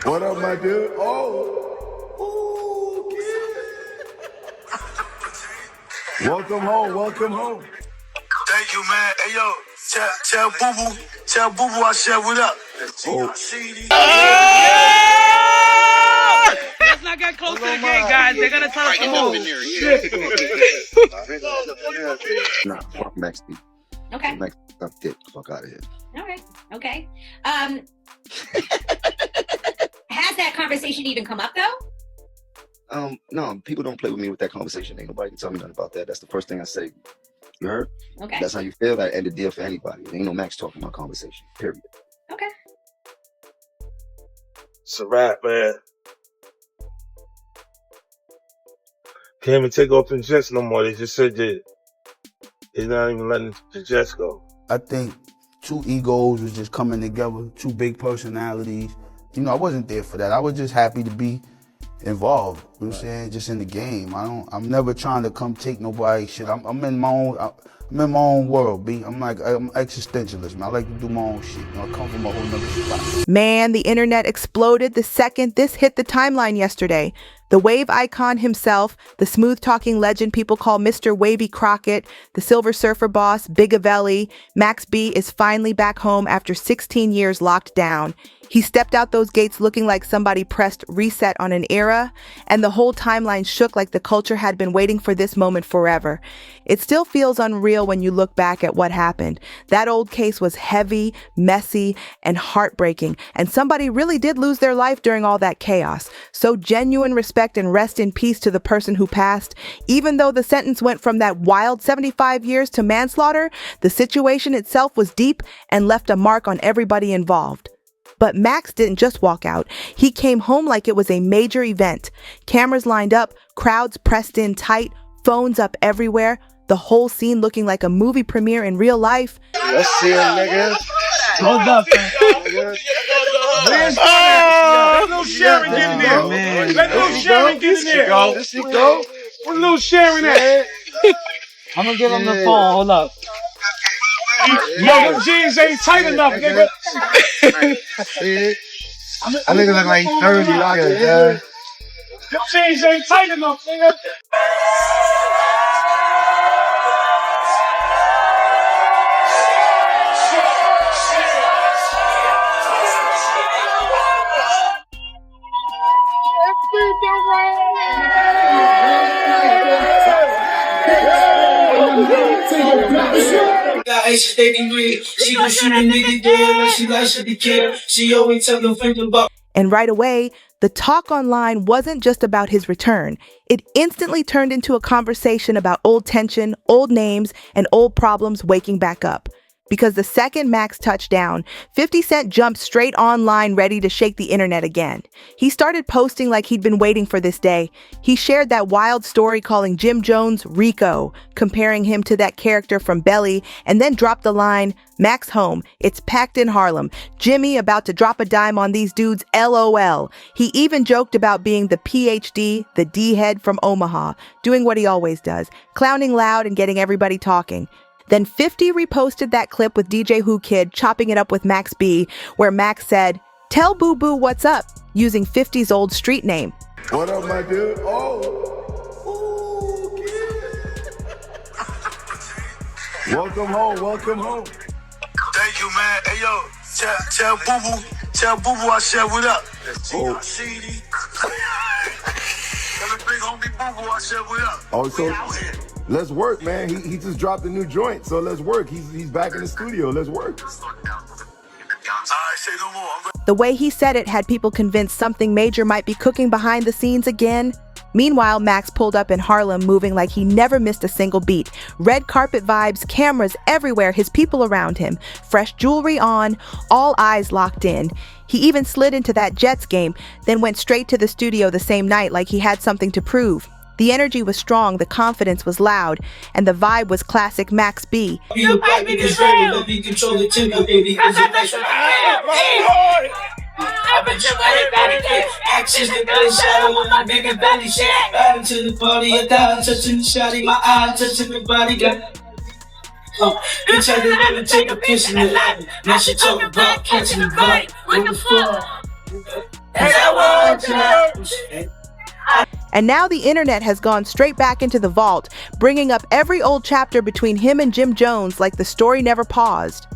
What up, my dude? Oh, yeah. Welcome home, welcome home. Thank you, man. Hey, yo, tell Boo-Boo I said what up. Let's not get close to the gate, guys. They're gonna tell us to move. Nah, fuck MaxB. Okay. MaxB, get the fuck out of here. All right. Okay. Has that conversation even come up though? No, people don't play with me with that conversation. Ain't nobody can tell me nothing about that. That's the first thing I say. You heard? Okay. That's how you feel. That end the deal for anybody. Ain't no Max talking about conversation. Period. Okay. It's a wrap, man. Can't even take off the jets no more. They just said that they're not even letting the jets go. I think two egos was just coming together, two big personalities. You know, I wasn't there for that. I was just happy to be involved. You know what I'm saying? Just in the game. I'm never trying to come take nobody's shit. I'm in my own world, B. I'm existentialist, man. I like to do my own shit. You know, I come from a whole nother spot. Man, the internet exploded the second this hit the timeline yesterday. The wave icon himself, the smooth-talking legend people call Mr. Wavy Crockett, the Silver Surfer boss, Bigavelli, MaxB is finally back home after 16 years locked down. He stepped out those gates looking like somebody pressed reset on an era, and the whole timeline shook like the culture had been waiting for this moment forever. It still feels unreal when you look back at what happened. That old case was heavy, messy, and heartbreaking, and somebody really did lose their life during all that chaos. So genuine respect and rest in peace to the person who passed. Even though the sentence went from that wild 75 years to manslaughter, the situation itself was deep and left a mark on everybody involved. But Max didn't just walk out. He came home like it was a major event. Cameras lined up, crowds pressed in tight, phones up everywhere, the whole scene looking like a movie premiere in real life. Let's see it, nigga. Hold up, Let little Sharon get in there, man. Let little Sharon get in there. There she go. Where little Sharon at? I'm gonna give him the phone. Hold up. Yo, them jeans ain't tight enough, nigga. I nigga look like 30 years, man. Them jeans ain't tight enough, nigga. She gon' shoot a nigga dead like she likes to be killed. She always tell them think about. And right away, the talk online wasn't just about his return. It instantly turned into a conversation about old tension, old names, and old problems waking back up. Because the second Max touched down, 50 Cent jumped straight online ready to shake the internet again. He started posting like he'd been waiting for this day. He shared that wild story calling Jim Jones Rico, comparing him to that character from Belly, and then dropped the line, Max home, it's packed in Harlem. Jimmy about to drop a dime on these dudes, LOL. He even joked about being the PhD, the D-head from Omaha, doing what he always does, clowning loud and getting everybody talking. Then 50 reposted that clip with DJ Who Kid chopping it up with MaxB, where Max said, "Tell Boo Boo what's up," using 50's old street name. What up, my dude? Oh, yeah. Welcome home, welcome home. Thank you, man. Hey, yo, tell Boo-Boo I said what up. Oh. Tell the big homie Boo-Boo I said what up. Oh, so let's work, man. He just dropped a new joint, so let's work. He's back in the studio. Let's work. All right, say no more. The way he said it had people convinced something major might be cooking behind the scenes again. Meanwhile, Max pulled up in Harlem moving like he never missed a single beat. Red carpet vibes, cameras everywhere, his people around him, fresh jewelry on, all eyes locked in. He even slid into that Jets game, then went straight to the studio the same night like he had something to prove. The energy was strong, the confidence was loud, and the vibe was classic MaxB. You baby is ready, let me control the tempo, baby. I've been actions that got a shadow on my bigger belly. Back into the party, a down, touching the shawty, my eyes touching the body. Bitch, I didn't even take a piss in the lobby. Now she talking about catching the bite. What the fuck? 'Cause I want you. And now the internet has gone straight back into the vault, bringing up every old chapter between him and Jim Jones like the story never paused.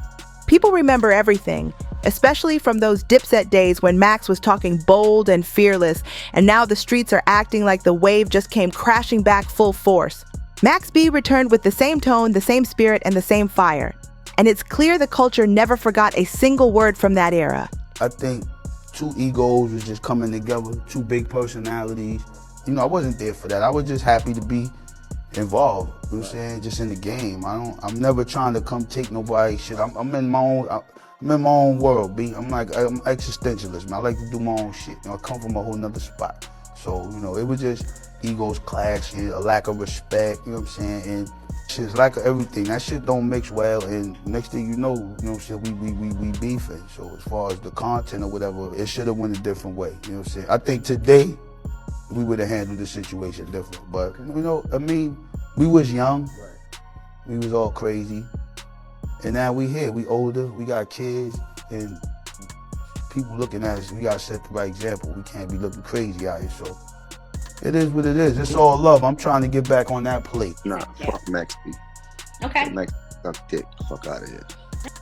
People remember everything, especially from those Dipset days when Max was talking bold and fearless, and now the streets are acting like the wave just came crashing back full force. MaxB returned with the same tone, the same spirit, and the same fire. And it's clear the culture never forgot a single word from that era. I think two egos was just coming together, two big personalities. You know, I wasn't there for that. I was just happy to be involved. You know what I'm saying? Just in the game. I'm never trying to come take nobody's shit. I'm in my own world, B. I'm existentialist, man. I like to do my own shit. You know, I come from a whole nother spot. So, you know, it was just egos clashing, a lack of respect, you know what I'm saying? And shit's lack of everything. That shit don't mix well, and next thing you know what I'm saying, we beefing. So as far as the content or whatever, it should have went a different way, you know what I'm saying? I think today, we would have handled the situation different. But, you know, I mean, we was young, we was all crazy, and now we here, we older, we got kids, and people looking at us, we gotta set the right example. We can't be looking crazy out here, so it is what it is. It's all love. I'm trying to get back on that plate. Nah, fuck MaxB. Okay. Max, dick, fuck out of here.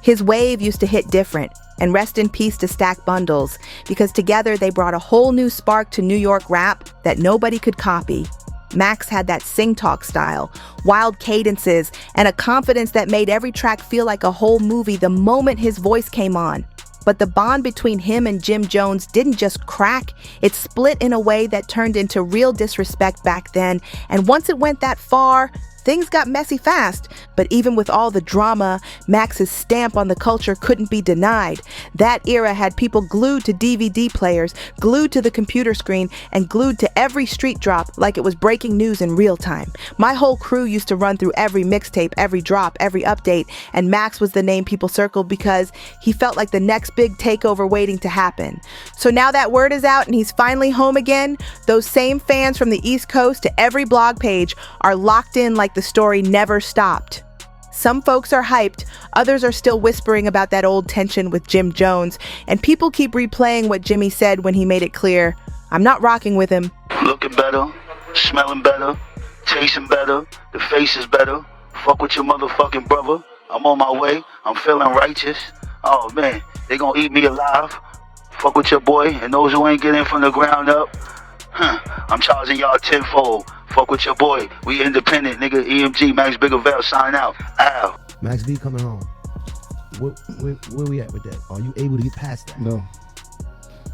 His wave used to hit different, and rest in peace to Stack Bundles, because together they brought a whole new spark to New York rap that nobody could copy. Max had that sing-talk style, wild cadences, and a confidence that made every track feel like a whole movie the moment his voice came on. But the bond between him and Jim Jones didn't just crack, it split in a way that turned into real disrespect back then, and once it went that far, things got messy fast. But even with all the drama, Max's stamp on the culture couldn't be denied. That era had people glued to DVD players, glued to the computer screen, and glued to every street drop like it was breaking news in real time. My whole crew used to run through every mixtape, every drop, every update, and Max was the name people circled because he felt like the next big takeover waiting to happen. So now that word is out and he's finally home again, those same fans from the East Coast to every blog page are locked in like the story never stopped. Some folks are hyped, others are still whispering about that old tension with Jim Jones, and people keep replaying what Jimmy said when he made it clear, I'm not rocking with him. Looking better, smelling better, tasting better, the face is better. Fuck with your motherfucking brother. I'm on my way, I'm feeling righteous. Oh man, they gonna eat me alive. Fuck with your boy, and those who ain't getting from the ground up, I'm charging y'all tenfold. Fuck with your boy. We independent, nigga. EMG, Max Biggerville, sign out. Ow. MaxB coming home. Where we at with that? Are you able to get past that? No.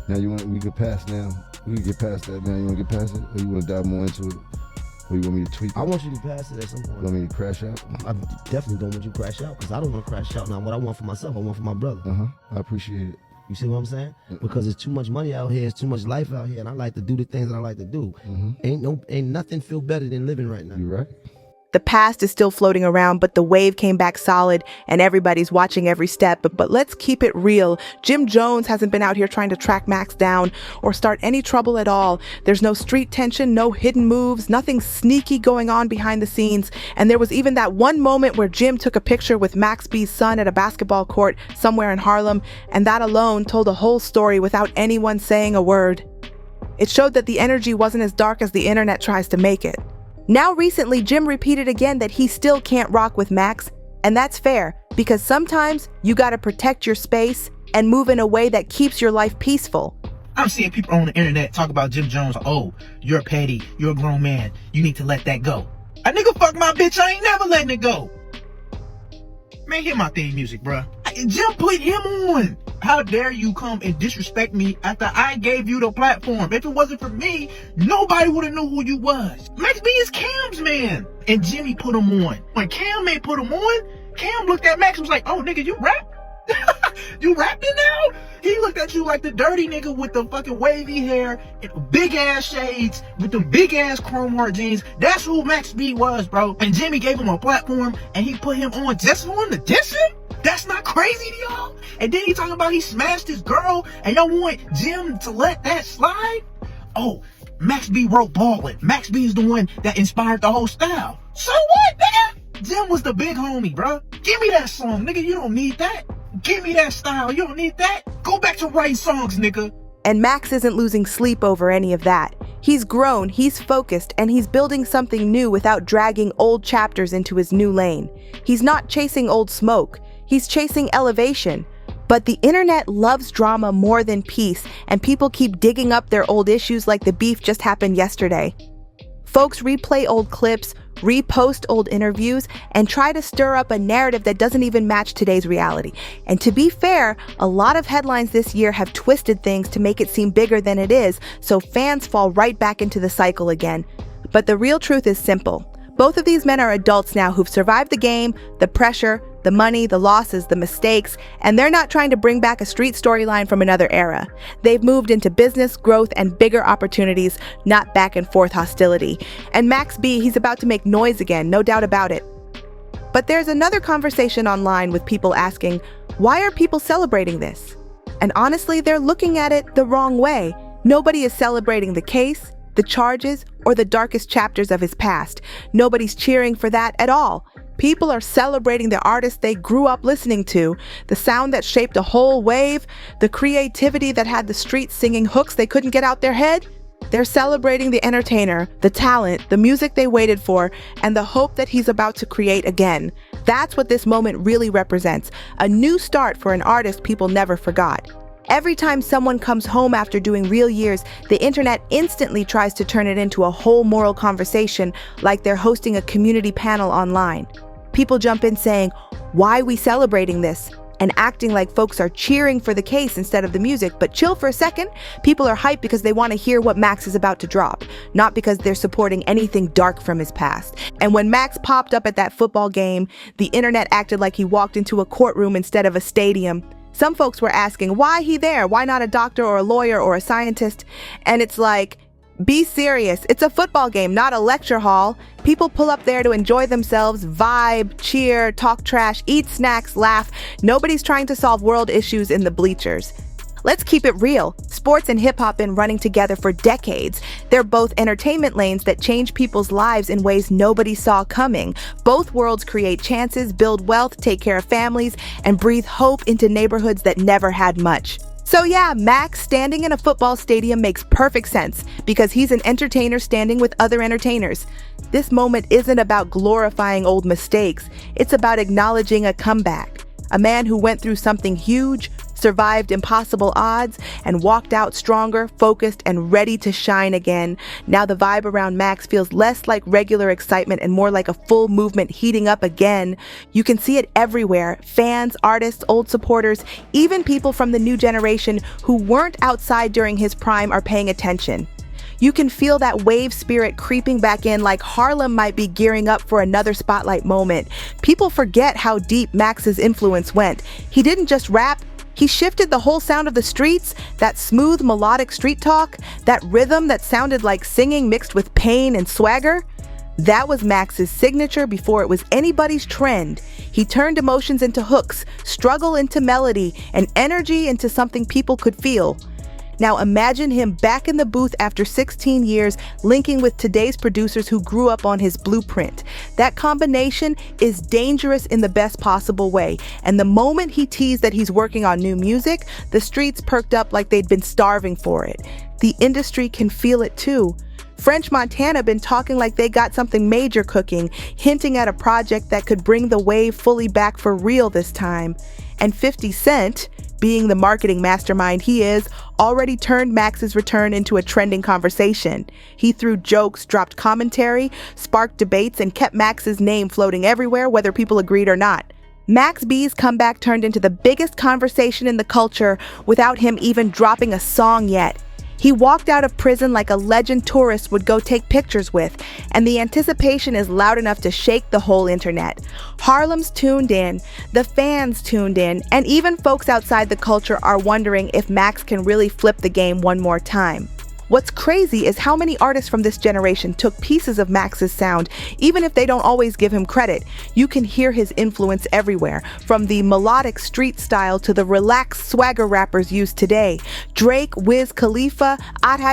Now we get past now. We can get past that now. You want to get past it? Or you want to dive more into it? Or you want me to tweak it? I want you to pass it at some point. You want me to crash out? I definitely don't want you to crash out, because I don't want to crash out. Now, what I want for myself, I want for my brother. I appreciate it. You see what I'm saying? Because there's too much money out here, it's too much life out here, and I like to do the things that I like to do. Ain't nothing feel better than living right now. You right. The past is still floating around, but the wave came back solid and everybody's watching every step. But let's keep it real. Jim Jones hasn't been out here trying to track Max down or start any trouble at all. There's no street tension, no hidden moves, nothing sneaky going on behind the scenes. And there was even that one moment where Jim took a picture with MaxB's son at a basketball court somewhere in Harlem, and that alone told a whole story without anyone saying a word. It showed that the energy wasn't as dark as the internet tries to make it. Now recently, Jim repeated again that he still can't rock with Max, and that's fair, because sometimes you gotta protect your space and move in a way that keeps your life peaceful. I'm seeing people on the internet talk about Jim Jones. Oh, you're petty, you're a grown man, you need to let that go. A nigga fuck my bitch, I ain't never letting it go. Man, hear my theme music, bruh. Jim put him on. How dare you come and disrespect me after I gave you the platform? If it wasn't for me, nobody would have knew who you was. MaxB is Cam's man. And Jimmy put him on. When Cam ain't put him on, Cam looked at Max and was like, oh nigga, you rap? You rapping now? He looked at you like the dirty nigga with the fucking wavy hair and big ass shades with the big ass chrome heart jeans. That's who MaxB was, bro. And Jimmy gave him a platform and he put him on just for him to diss him? That's not crazy to y'all? And then he talking about he smashed his girl and y'all want Jim to let that slide? Oh, MaxB wrote Ballin'. MaxB is the one that inspired the whole style. So what, nigga? Jim was the big homie, bro. Give me that song, nigga. You don't need that. Give me that style. You don't need that. Go back to writing songs, nigga. And Max isn't losing sleep over any of that. He's grown, he's focused, and he's building something new without dragging old chapters into his new lane. He's not chasing old smoke, he's chasing elevation. But the internet loves drama more than peace, and people keep digging up their old issues like the beef just happened yesterday. Folks replay old clips, repost old interviews, and try to stir up a narrative that doesn't even match today's reality. And to be fair, a lot of headlines this year have twisted things to make it seem bigger than it is, so fans fall right back into the cycle again. But the real truth is simple. Both of these men are adults now who've survived the game, the pressure, the money, the losses, the mistakes, and they're not trying to bring back a street storyline from another era. They've moved into business, growth, and bigger opportunities, not back and forth hostility. And MaxB, he's about to make noise again, no doubt about it. But there's another conversation online with people asking, why are people celebrating this? And honestly, they're looking at it the wrong way. Nobody is celebrating the case, the charges, or the darkest chapters of his past. Nobody's cheering for that at all. People are celebrating the artists they grew up listening to, the sound that shaped a whole wave, the creativity that had the streets singing hooks they couldn't get out their head. They're celebrating the entertainer, the talent, the music they waited for, and the hope that he's about to create again. That's what this moment really represents, a new start for an artist people never forgot. Every time someone comes home after doing real years, the internet instantly tries to turn it into a whole moral conversation like they're hosting a community panel online. People jump in saying, why are we celebrating this? And acting like folks are cheering for the case instead of the music. But chill for a second, people are hyped because they want to hear what Max is about to drop, not because they're supporting anything dark from his past. And when Max popped up at that football game, the internet acted like he walked into a courtroom instead of a stadium. Some folks were asking, why he there? Why not a doctor or a lawyer or a scientist? And it's like, be serious. It's a football game, not a lecture hall. People pull up there to enjoy themselves, vibe, cheer, talk trash, eat snacks, laugh. Nobody's trying to solve world issues in the bleachers. Let's keep it real. Sports and hip-hop been running together for decades. They're both entertainment lanes that change people's lives in ways nobody saw coming. Both worlds create chances, build wealth, take care of families, and breathe hope into neighborhoods that never had much. So yeah, Max standing in a football stadium makes perfect sense because he's an entertainer standing with other entertainers. This moment isn't about glorifying old mistakes. It's about acknowledging a comeback. A man who went through something huge, survived impossible odds, and walked out stronger, focused, and ready to shine again. Now the vibe around Max feels less like regular excitement and more like a full movement heating up again. You can see it everywhere. Fans, artists, old supporters, even people from the new generation who weren't outside during his prime are paying attention. You can feel that wave spirit creeping back in, like Harlem might be gearing up for another spotlight moment. People forget how deep Max's influence went. He didn't just rap, he shifted the whole sound of the streets, that smooth melodic street talk, that rhythm that sounded like singing mixed with pain and swagger. That was Max's signature before it was anybody's trend. He turned emotions into hooks, struggle into melody, and energy into something people could feel. Now imagine him back in the booth after 16 years, linking with today's producers who grew up on his blueprint. That combination is dangerous in the best possible way. And the moment he teased that he's working on new music, the streets perked up like they'd been starving for it. The industry can feel it too. French Montana been talking like they got something major cooking, hinting at a project that could bring the wave fully back for real this time. And 50 Cent, being the marketing mastermind he is, already turned Max's return into a trending conversation. He threw jokes, dropped commentary, sparked debates, and kept Max's name floating everywhere, whether people agreed or not. MaxB's comeback turned into the biggest conversation in the culture without him even dropping a song yet. He walked out of prison like a legend tourists would go take pictures with, and the anticipation is loud enough to shake the whole internet. Harlem's tuned in, the fans tuned in, and even folks outside the culture are wondering if Max can really flip the game one more time. What's crazy is how many artists from this generation took pieces of Max's sound, even if they don't always give him credit. You can hear his influence everywhere, from the melodic street style to the relaxed swagger rappers used today. Drake, Wiz Khalifa,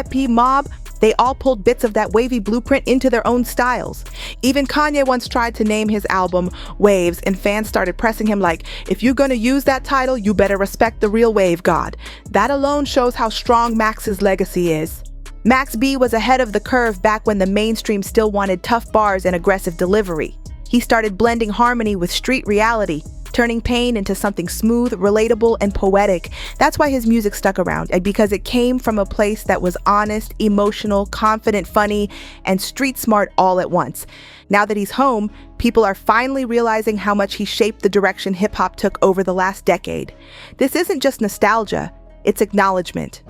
P. Mob, They all pulled bits of that wavy blueprint into their own styles. Even Kanye once tried to name his album Waves, and fans started pressing him like, if you're gonna use that title, you better respect the real wave god. That alone shows how strong Max's legacy is. MaxB was ahead of the curve back when the mainstream still wanted tough bars and aggressive delivery. He started blending harmony with street reality, turning pain into something smooth, relatable, and poetic. That's why his music stuck around, because it came from a place that was honest, emotional, confident, funny, and street smart all at once. Now that he's home, people are finally realizing how much he shaped the direction hip-hop took over the last decade. This isn't just nostalgia, it's acknowledgement.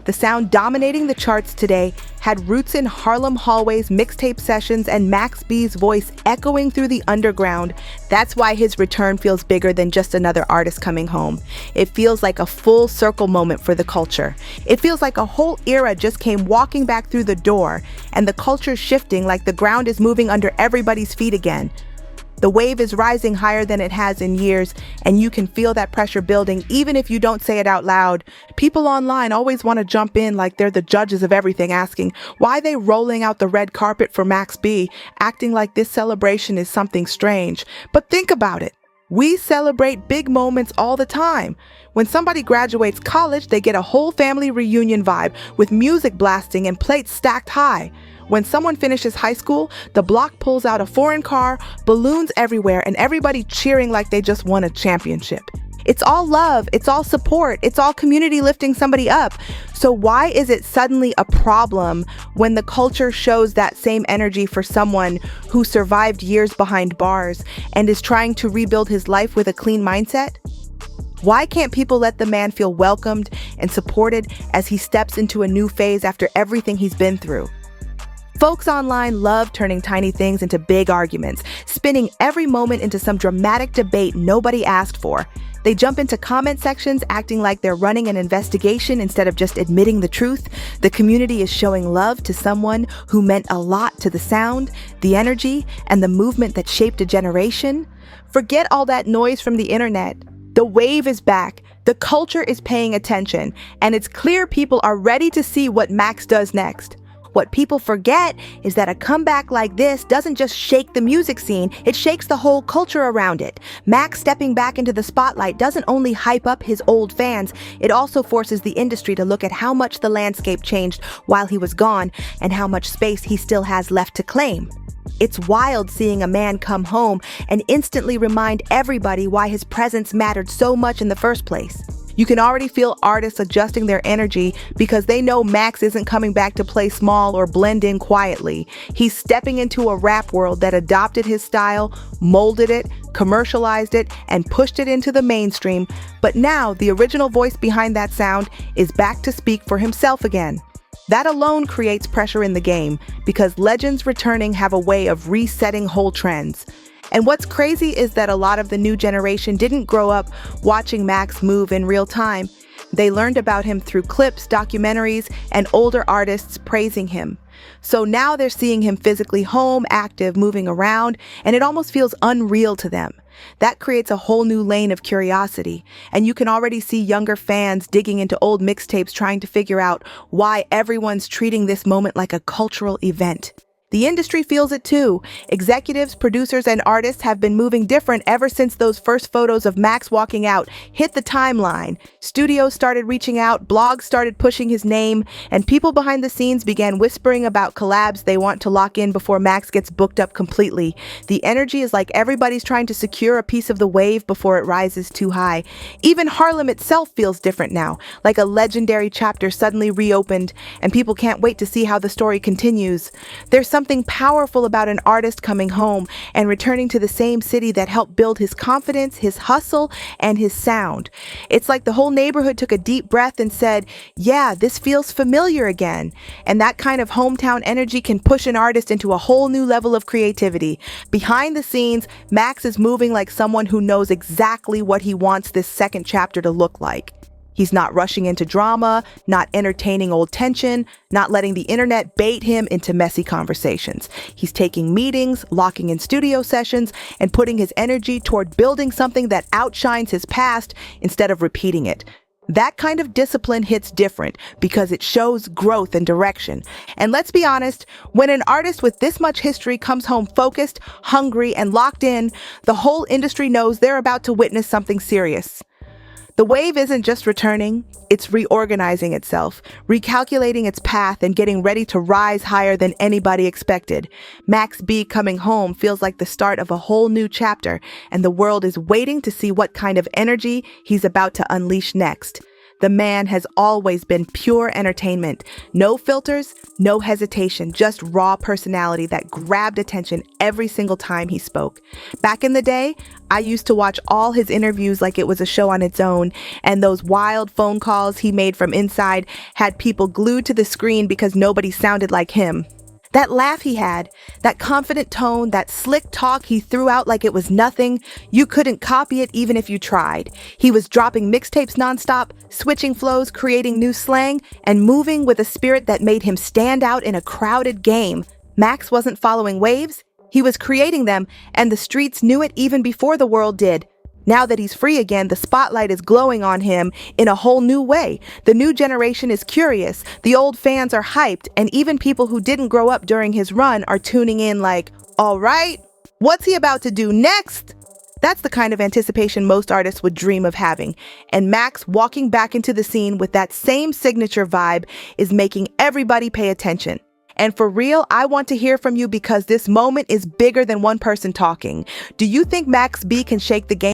The sound dominating the charts today had roots in Harlem hallways, mixtape sessions, and MaxB's voice echoing through the underground. That's why his return feels bigger than just another artist coming home. It feels like a full circle moment for the culture. It feels like a whole era just came walking back through the door, and the culture's shifting like the ground is moving under everybody's feet again. The wave is rising higher than it has in years, and you can feel that pressure building even if you don't say it out loud. People online always want to jump in like they're the judges of everything, asking why they rolling out the red carpet for MaxB, acting like this celebration is something strange. But think about it. We celebrate big moments all the time. When somebody graduates college, they get a whole family reunion vibe with music blasting and plates stacked high. When someone finishes high school, the block pulls out a foreign car, balloons everywhere, and everybody cheering like they just won a championship. It's all love, it's all support, it's all community lifting somebody up. So why is it suddenly a problem when the culture shows that same energy for someone who survived years behind bars and is trying to rebuild his life with a clean mindset? Why can't people let the man feel welcomed and supported as he steps into a new phase after everything he's been through? Folks online love turning tiny things into big arguments, spinning every moment into some dramatic debate nobody asked for. They jump into comment sections acting like they're running an investigation instead of just admitting the truth. The community is showing love to someone who meant a lot to the sound, the energy, and the movement that shaped a generation. Forget all that noise from the internet. The wave is back. The culture is paying attention, and it's clear people are ready to see what Max does next. What people forget is that a comeback like this doesn't just shake the music scene, it shakes the whole culture around it. Max stepping back into the spotlight doesn't only hype up his old fans, it also forces the industry to look at how much the landscape changed while he was gone and how much space he still has left to claim. It's wild seeing a man come home and instantly remind everybody why his presence mattered so much in the first place. You can already feel artists adjusting their energy because they know Max isn't coming back to play small or blend in quietly. He's stepping into a rap world that adopted his style, molded it, commercialized it, and pushed it into the mainstream. But now the original voice behind that sound is back to speak for himself again. That alone creates pressure in the game because legends returning have a way of resetting whole trends. And what's crazy is that a lot of the new generation didn't grow up watching Max move in real time. They learned about him through clips, documentaries, and older artists praising him. So now they're seeing him physically home, active, moving around, and it almost feels unreal to them. That creates a whole new lane of curiosity, and you can already see younger fans digging into old mixtapes trying to figure out why everyone's treating this moment like a cultural event. The industry feels it too. Executives, producers, and artists have been moving different ever since those first photos of Max walking out hit the timeline. Studios started reaching out, blogs started pushing his name, and people behind the scenes began whispering about collabs they want to lock in before Max gets booked up completely. The energy is like everybody's trying to secure a piece of the wave before it rises too high. Even Harlem itself feels different now, like a legendary chapter suddenly reopened, and people can't wait to see how the story continues. There's something powerful about an artist coming home and returning to the same city that helped build his confidence, his hustle, and his sound. It's like the whole neighborhood took a deep breath and said, yeah, this feels familiar again. And that kind of hometown energy can push an artist into a whole new level of creativity. Behind the scenes, Max is moving like someone who knows exactly what he wants this second chapter to look like. He's not rushing into drama, not entertaining old tension, not letting the internet bait him into messy conversations. He's taking meetings, locking in studio sessions, and putting his energy toward building something that outshines his past instead of repeating it. That kind of discipline hits different because it shows growth and direction. And let's be honest, when an artist with this much history comes home focused, hungry, and locked in, the whole industry knows they're about to witness something serious. The wave isn't just returning, it's reorganizing itself, recalculating its path and getting ready to rise higher than anybody expected. MaxB coming home feels like the start of a whole new chapter, and the world is waiting to see what kind of energy he's about to unleash next. The man has always been pure entertainment. No filters, no hesitation, just raw personality that grabbed attention every single time he spoke. Back in the day, I used to watch all his interviews like it was a show on its own, and those wild phone calls he made from inside had people glued to the screen because nobody sounded like him. That laugh he had, that confident tone, that slick talk he threw out like it was nothing, you couldn't copy it even if you tried. He was dropping mixtapes nonstop, switching flows, creating new slang, and moving with a spirit that made him stand out in a crowded game. Max wasn't following waves, he was creating them, and the streets knew it even before the world did. Now that he's free again, the spotlight is glowing on him in a whole new way. The new generation is curious, the old fans are hyped, and even people who didn't grow up during his run are tuning in like, all right, what's he about to do next? That's the kind of anticipation most artists would dream of having. And Max walking back into the scene with that same signature vibe is making everybody pay attention. And for real, I want to hear from you because this moment is bigger than one person talking. Do you think MaxB can shake the game?